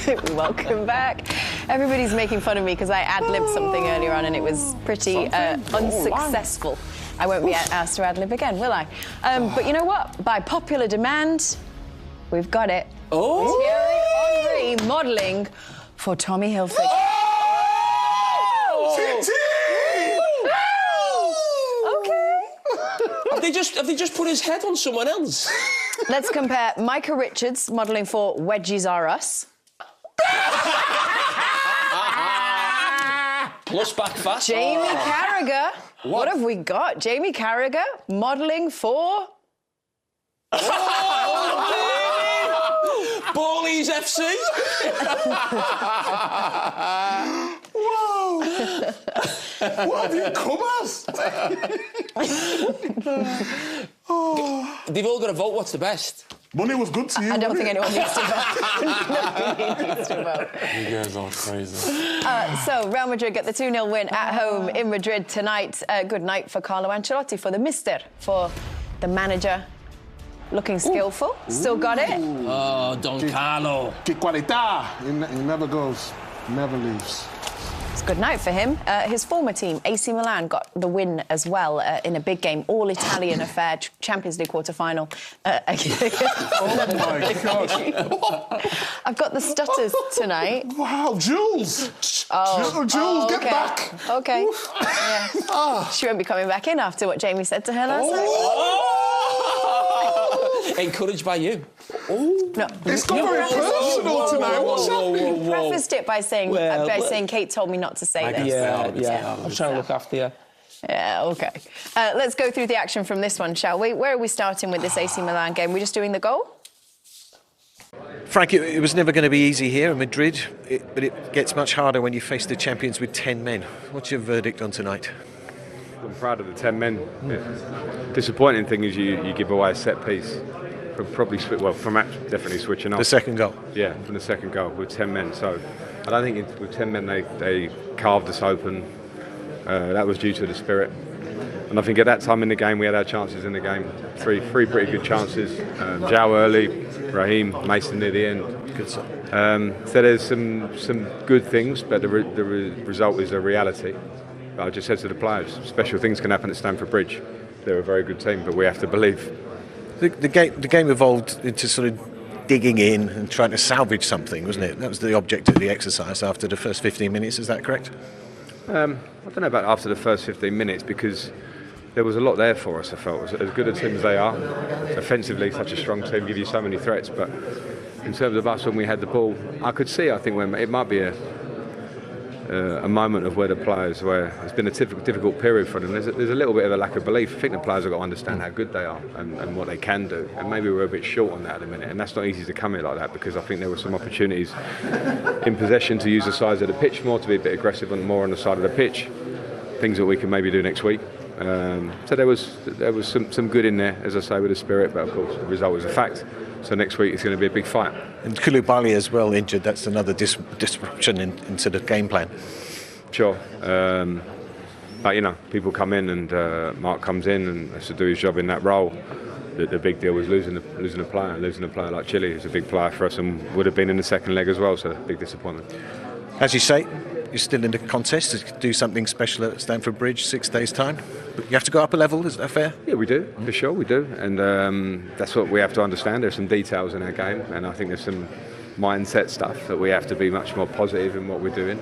Welcome back. Everybody's making fun of me because I ad-libbed something earlier on and it was pretty unsuccessful. I won't be asked to ad-lib again, will I? But you know what? By popular demand, we've got it. Oh! Thierry Henry modelling for Tommy Hilfiger. Have they just put his head on someone else? Let's compare Micah Richards modelling for Wedgies Are Us. Plus back fast. Jamie Carragher. What have we got? Jamie Carragher modelling for... Ballys FC. Wow! What have you come as? They've all got to vote. What's the best? Money was good to you. I don't think anyone needs to vote. Nobody needs to vote. You guys are crazy. So, Real Madrid get the 2-0 win at home in Madrid tonight. Good night for Carlo Ancelotti, for the mister, for the manager. Looking skillful. Still got it. Oh, Don Carlo. Que qualidad. He never goes, never leaves. It's a good night for him. His former team, AC Milan, got the win as well in a big game, all-Italian affair, Champions League quarter-final. Oh, my gosh. I've got the stutters tonight. Wow, Jules. Jules, okay. get back. OK. Yeah. She won't be coming back in after what Jamie said to her last night. Encouraged by you. No. It's got very personal tonight. What's happening? Prefaced it by saying, Kate told me not to say this. Yeah. I'm trying to look after you. Yeah, OK. Let's go through the action from this one, shall we? Where are we starting with this AC Milan game? We're just doing the goal? Frank, it was never going to be easy here in Madrid, but it gets much harder when you face the champions with 10 men. What's your verdict on tonight? I'm proud of the 10 men. Disappointing thing is you give away a set piece from definitely switching off. The second goal? Yeah, from the second goal with 10 men. So I don't think with 10 men they carved us open. That was due to the spirit. And I think at that time in the game we had our chances in the game. Three pretty good chances. João early, Raheem, Mason near the end. Good stuff. So there's some good things, but the result is a reality. I just said to the players, special things can happen at Stamford Bridge. They're a very good team, but we have to believe. The game evolved into sort of digging in and trying to salvage something, wasn't it? That was the object of the exercise after the first 15 minutes, is that correct? I don't know about after the first 15 minutes, because there was a lot there for us, I felt. As good a team as they are, offensively, such a strong team, give you so many threats, but in terms of us when we had the ball, I could see, I think, when it might be a moment of where the players, where it's been a difficult period for them. There's a little bit of a lack of belief. I think the players have got to understand how good they are and what they can do. And maybe we're a bit short on that at the minute. And that's not easy to come in like that, because I think there were some opportunities in possession to use the size of the pitch more, to be a bit aggressive and more on the side of the pitch. Things that we can maybe do next week. So there was some good in there, as I say, with the spirit. But of course, the result is a fact. So next week it's going to be a big fight. And Koulibaly as well injured. That's another disruption into the game plan. Sure. But you know, people come in and Mark comes in and has to do his job in that role. The big deal was losing a player like Chile, who's a big player for us and would have been in the second leg as well. So big disappointment. As you say, you're still in the contest to do something special at Stamford Bridge 6 days' time. But you have to go up a level, is that fair? Yeah, we do, for sure, we do. And that's what we have to understand. There's some details in our game, and I think there's some mindset stuff that we have to be much more positive in what we're doing.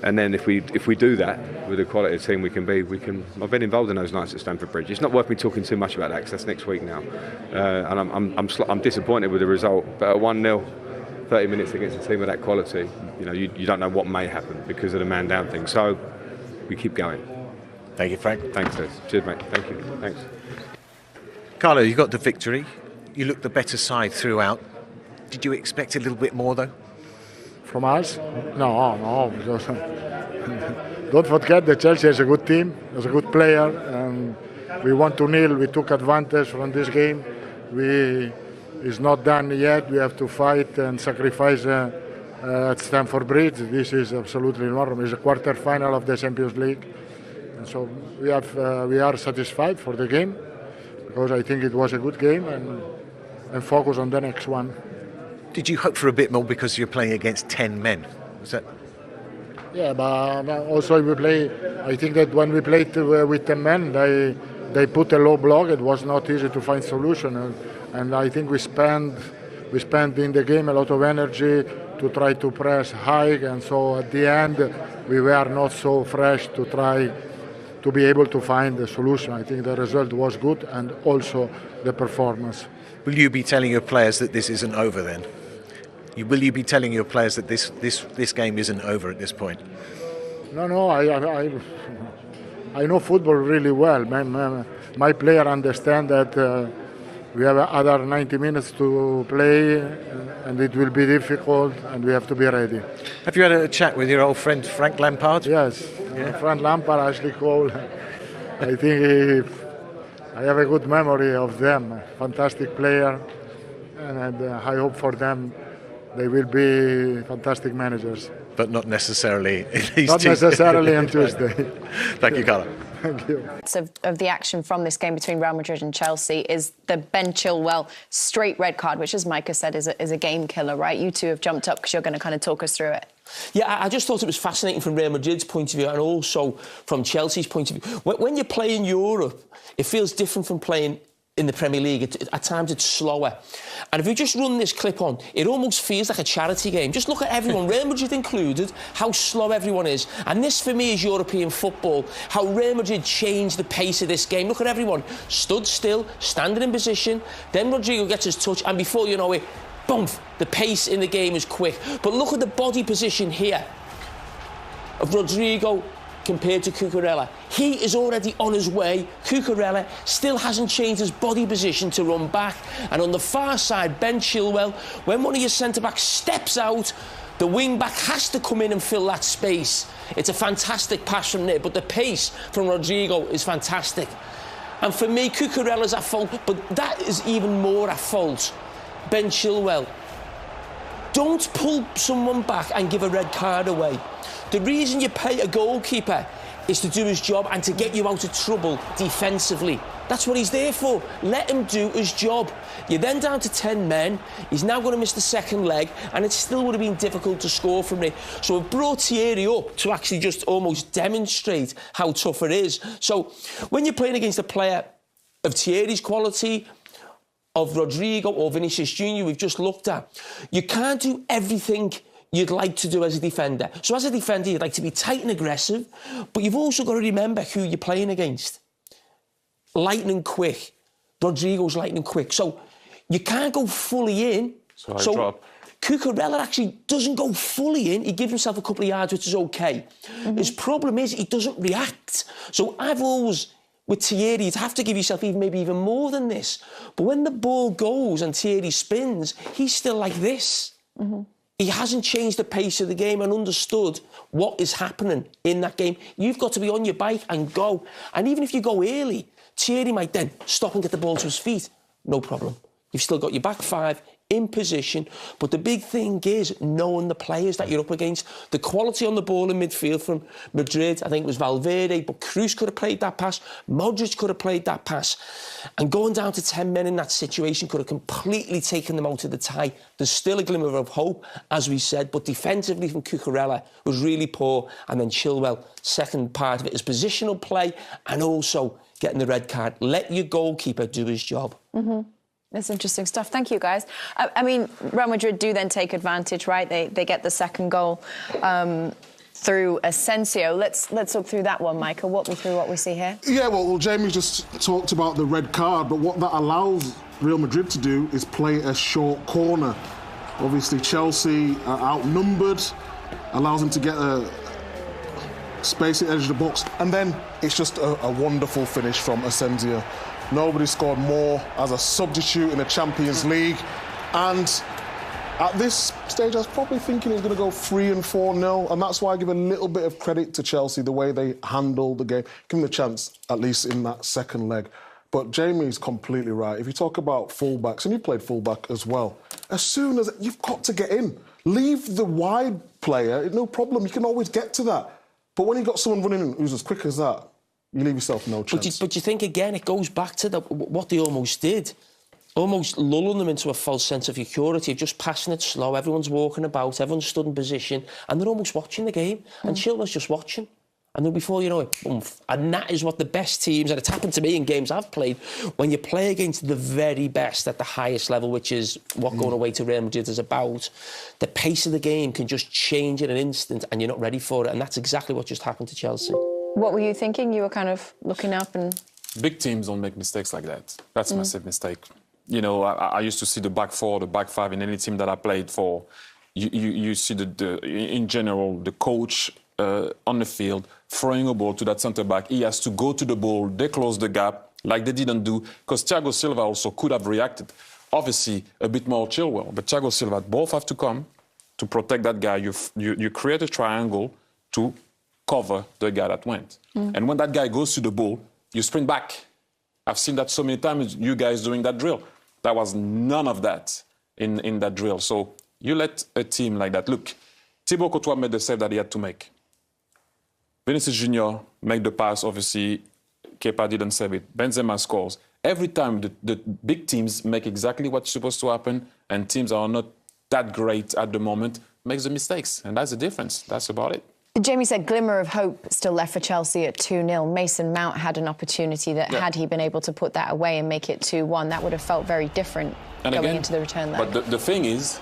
And then if we do that with the quality of team we can be, I've been involved in those nights at Stamford Bridge. It's not worth me talking too much about that, because that's next week now. And I'm disappointed with the result, but at 1-0, 30 minutes against a team of that quality, you know, you don't know what may happen because of the man down thing. So we keep going. Thank you, Frank. Thanks, Des. Cheers, mate. Thank you. Thanks. Carlo, you got the victory. You looked the better side throughout. Did you expect a little bit more, though? From us? No. Because don't forget that Chelsea is a good team, is a good player, and we won 2-0. We took advantage from this game. It's not done yet. We have to fight and sacrifice at Stamford Bridge. This is absolutely normal. It's a quarter-final of the Champions League, and so we are satisfied for the game, because I think it was a good game, and focus on the next one. Did you hope for a bit more because you're playing against 10 men? Was that? Yeah, but also we play. I think that when we played with 10 men, they put a low block. It was not easy to find solution, and I think we spent in the game a lot of energy to try to press high, and so at the end we were not so fresh to try to be able to find a solution. I think the result was good, and also the performance. Will you be telling your players that this isn't over then? Will you be telling your players that this game isn't over at this point? No, I know football really well. My player understand that we have other 90 minutes to play, and it will be difficult, and we have to be ready. Have you had a chat with your old friend Frank Lampard? Yes, yeah. Frank Lampard, Ashley Cole. I think I have a good memory of them. Fantastic player, and I hope for them they will be fantastic managers. But not necessarily in these Not necessarily on Tuesday. Thank you, Carlo. Thank you. Of the action from this game between Real Madrid and Chelsea is the Ben Chilwell straight red card, which, as Micah said, is a game killer, right? You two have jumped up because you're going to kind of talk us through it. Yeah, I just thought it was fascinating from Real Madrid's point of view and also from Chelsea's point of view. When you play in Europe, it feels different from playing in the Premier League. At times it's slower. And if you just run this clip on, it almost feels like a charity game. Just look at everyone, Real Madrid included, how slow everyone is. And this, for me, is European football. How Real Madrid changed the pace of this game. Look at everyone. Stood still, standing in position. Then Rodrigo gets his touch. And before you know it, boom, the pace in the game is quick. But look at the body position here of Rodrigo compared to Cucurella. He is already on his way. Cucurella still hasn't changed his body position to run back. And on the far side, Ben Chilwell, when one of your centre-backs steps out, the wing-back has to come in and fill that space. It's a fantastic pass from there, but the pace from Rodrigo is fantastic. And for me, Cucurella's at fault, but that is even more at fault. Ben Chilwell. Don't pull someone back and give a red card away. The reason you pay a goalkeeper is to do his job and to get you out of trouble defensively. That's what he's there for. Let him do his job. You're then down to 10 men. He's now going to miss the second leg, and it still would have been difficult to score from it. So it brought Thierry up to actually just almost demonstrate how tough it is. So when you're playing against a player of Thierry's quality, of Rodrigo or Vinicius Jr. we've just looked at, you can't do everything you'd like to do as a defender. So as a defender, you'd like to be tight and aggressive, but you've also got to remember who you're playing against. Lightning quick. Rodrigo's lightning quick. So you can't go fully in. So Cucurella actually doesn't go fully in. He gives himself a couple of yards, which is OK. His problem is he doesn't react. So I've always... With Thierry, you'd have to give yourself maybe even more than this. But when the ball goes and Thierry spins, he's still like this. He hasn't changed the pace of the game and understood what is happening in that game. You've got to be on your bike and go. And even if you go early, Thierry might then stop and get the ball to his feet. No problem. You've still got your back five in position. But the big thing is knowing the players that you're up against. The quality on the ball in midfield from Madrid, I think it was Valverde, but Kroos could have played that pass. Modric could have played that pass. And going down to 10 men in that situation could have completely taken them out of the tie. There's still a glimmer of hope, as we said, but defensively from Cucurella was really poor. And then Chilwell, second part of it is positional play and also getting the red card. Let your goalkeeper do his job. That's interesting stuff. Thank you, guys. I mean, Real Madrid do then take advantage, right? They get the second goal through Asensio. Let's look through that one, Micah. Walk me through what we see here. Yeah, well, Jamie just talked about the red card, but what that allows Real Madrid to do is play a short corner. Obviously, Chelsea are outnumbered, allows them to get a space at the edge of the box, and then it's just a wonderful finish from Asensio. Nobody scored more as a substitute in the Champions League. And at this stage, I was probably thinking he was going to go 3 and 4-0. And that's why I give a little bit of credit to Chelsea, the way they handled the game. Give them the chance, at least in that second leg. But Jamie's completely right. If you talk about fullbacks, and you played fullback as well, as soon as you've got to get in, leave the wide player, no problem, you can always get to that. But when you've got someone running who's as quick as that, you leave yourself no chance. But you think, again, it goes back to what they almost did. almost lulling them into a false sense of security, of just passing it slow. Everyone's walking about, everyone's stood in position, and they're almost watching the game. And Chilwell's just watching. And then before you know it, boom. And that is what the best teams, and it's happened to me in games I've played, when you play against the very best at the highest level, which is what going away to Real Madrid is about, the pace of the game can just change in an instant and you're not ready for it. And that's exactly what just happened to Chelsea. What were you thinking? You were kind of looking up and... Big teams don't make mistakes like that. That's a massive mistake. You know, I used to see the back four, the back five in any team that I played for. You see in general, the coach on the field throwing a ball to that centre-back. He has to go to the ball. They close the gap, like they didn't do, because Thiago Silva also could have reacted. Obviously, a bit more Chilwell, but Thiago Silva, both have to come to protect that guy. You create a triangle to cover the guy that went. And when that guy goes to the ball, you sprint back. I've seen that so many times, you guys doing that drill. There was none of that in that drill. So you let a team like that. Look, Thibaut Courtois made the save that he had to make. Vinicius Junior made the pass, obviously. Kepa didn't save it. Benzema scores. Every time the big teams make exactly what's supposed to happen, and teams are not that great at the moment, makes the mistakes. And that's the difference. That's about it. Jamie said glimmer of hope still left for Chelsea at 2-0. Mason Mount had an opportunity that had he been able to put that away and make it 2-1, that would have felt very different going into the return leg. But the thing is,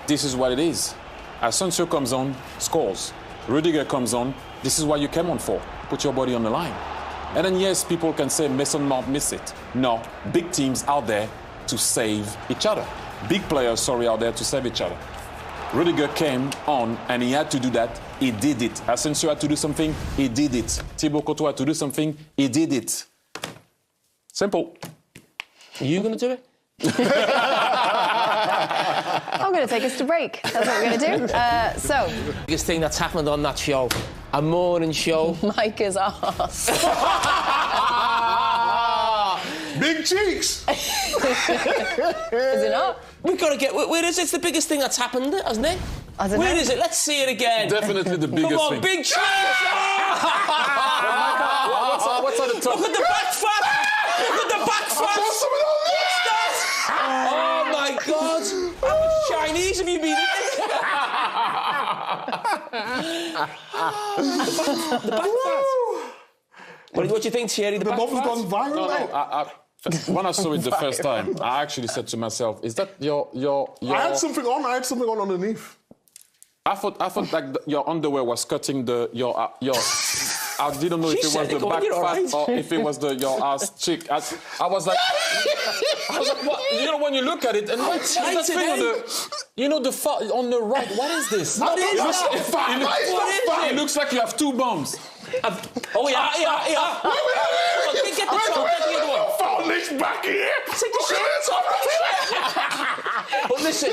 this is what it is. Asensio comes on, scores. Rudiger comes on, this is what you came on for. Put your body on the line. And then, yes, people can say Mason Mount missed it. No, big teams out there to save each other. Big players, out there to save each other. Rudiger came on and he had to do that. He did it. Asensio had to do something. He did it. Thibaut Courtois had to do something. He did it. Simple. Are you going to do it? I'm going to take us to break. That's what we're going to do. The biggest thing that's happened on that show, a morning show. Micah's arse. Big cheeks! Is it not? We've got to get... Where is it? It's the biggest thing that's happened, hasn't it? Where is it? Let's see it again. Definitely the biggest thing. Come on, big cheeks! What's on the top? Look at the back fat! Look at the back fat! What's that? Oh, my God. How much Chinese have you been eating? The back fat. What do you think, Thierry? The back bubbles fat? gone viral. No, when I saw it the first time, I actually said to myself, is that your... I had something on underneath. I thought that your underwear was cutting your I didn't know if it was the back fat or if it was your ass cheek. I was like, what? You know, when you look at it, and what's that thing on the fat on the right? What is this? What is that? It looks like you have two bums. Oh, yeah. Get the top. Get the other one. Foul back here. Take the shit off. But listen,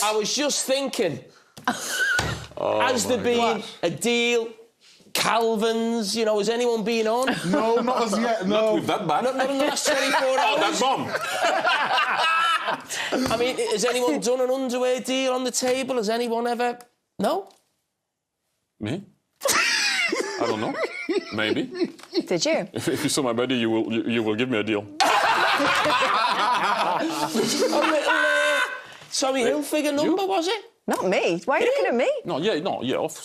I was just thinking, has there been a deal? Calvin's, has anyone been on? No, not as yet, no. Not with that bad. Not in the last 24 hours. Oh, that bomb. I mean, has anyone done an underwear deal on the table? Has anyone ever... No? Me? I don't know. Maybe. Did you? If you saw my body, you will give me a deal. Sorry, Hilfiger number, was it? Not me. Why are you looking at me? No,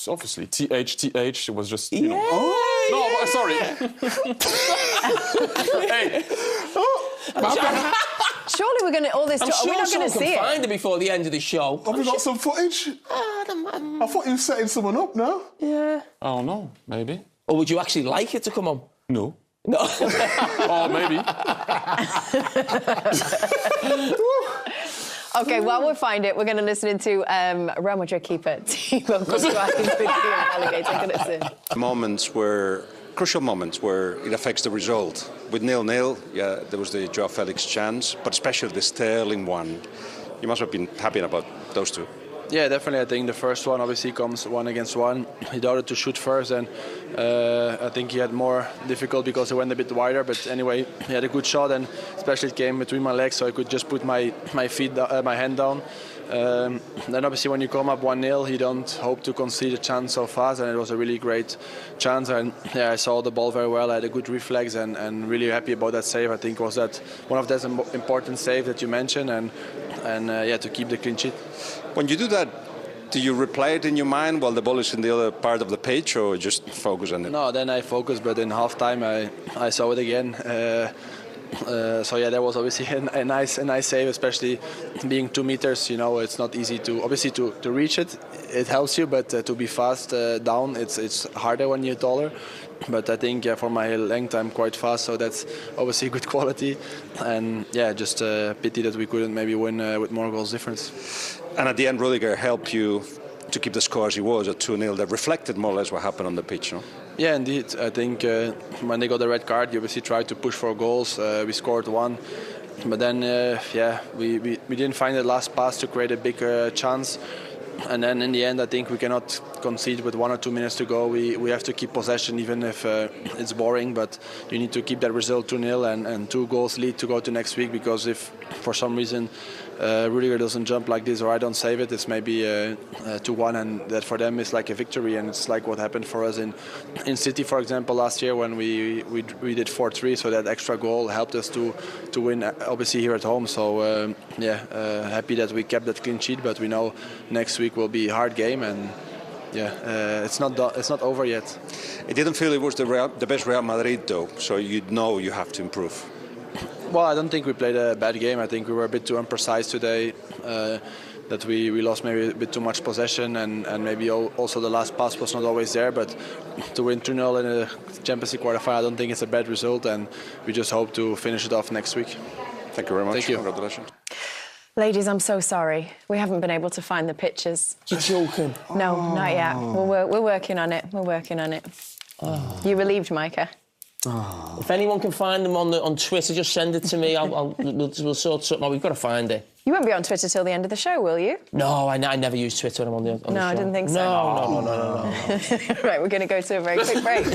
obviously. TH, it was just, Yeah. No, sorry. Hey. Surely we're going to... All this... I'm we're sure not going to someone see can it. find it before the end of the show. Have we got some footage? I thought you were setting someone up, no? Yeah. I don't know, maybe. Or would you actually like it to come on? No. No. Oh, maybe. OK, while we find it, we're going to listen into Real Madrid keeper Thibaut Courtois' video alligator. Take a listen. Crucial moments where it affects the result. With 0-0, there was the Joao Felix chance, but especially the Sterling one. You must have been happy about those two. Yeah, definitely. I think the first one obviously comes 1-against-1. He started to shoot first, and I think he had more difficult because he went a bit wider. But anyway, he had a good shot, and especially it came between my legs, so I could just put my hand down. Then obviously when you come up 1-0, you don't hope to concede a chance so fast, and it was a really great chance. And yeah, I saw the ball very well. I had a good reflex, and really happy about that save. I think was that one of those important saves that you mentioned, and yeah, to keep the clean sheet. When you do that, do you replay it in your mind while the ball is in the other part of the pitch, or just focus on it? No, then I focus, but in half-time I saw it again. So yeah, that was obviously a nice save, especially being 2 meters. You know, it's not easy to obviously to reach it. It helps you, but to be fast down, it's harder when you're taller. But I think for my length, I'm quite fast, so that's obviously good quality. And yeah, just a pity that we couldn't maybe win with more goals difference. And at the end, Rudiger helped you to keep the score as it was at 2-0. That reflected more or less what happened on the pitch, no? Yeah, indeed. I think when they got the red card, you obviously tried to push for goals. We scored 1. But then, yeah, we didn't find the last pass to create a big chance. And then in the end, I think we cannot concede with 1 or 2 minutes to go. We have to keep possession, even if it's boring. But you need to keep that result 2-0 and 2 goals lead to go to next week. Because if for some reason Rudiger doesn't jump like this or I don't save it, it's maybe 2-1, and that for them is like a victory. And it's like what happened for us in City, for example, last year when we did 4-3. So that extra goal helped us to win, obviously here at home. So yeah, happy that we kept that clean sheet. But we know next week will be a hard game, and yeah, it's not over yet. It didn't feel it was the best Real Madrid though, so you know you have to improve. Well, I don't think we played a bad game. I think we were a bit too imprecise today. That we lost maybe a bit too much possession, and maybe also the last pass was not always there. But to win 2-0 in a Champions League quarterfinal, I don't think it's a bad result, and we just hope to finish it off next week. Thank you very much. Thank you. Congratulations. Ladies, I'm so sorry. We haven't been able to find the pictures. You're joking. No, not yet. We're working on it. We're working on it. You relieved, Micah? If anyone can find them on Twitter, just send it to me. We'll sort something out. We've got to find it. You won't be on Twitter till the end of the show, will you? No, I never use Twitter when I'm on the show. No, I didn't think so. No. Right, we're going to go to a very quick break.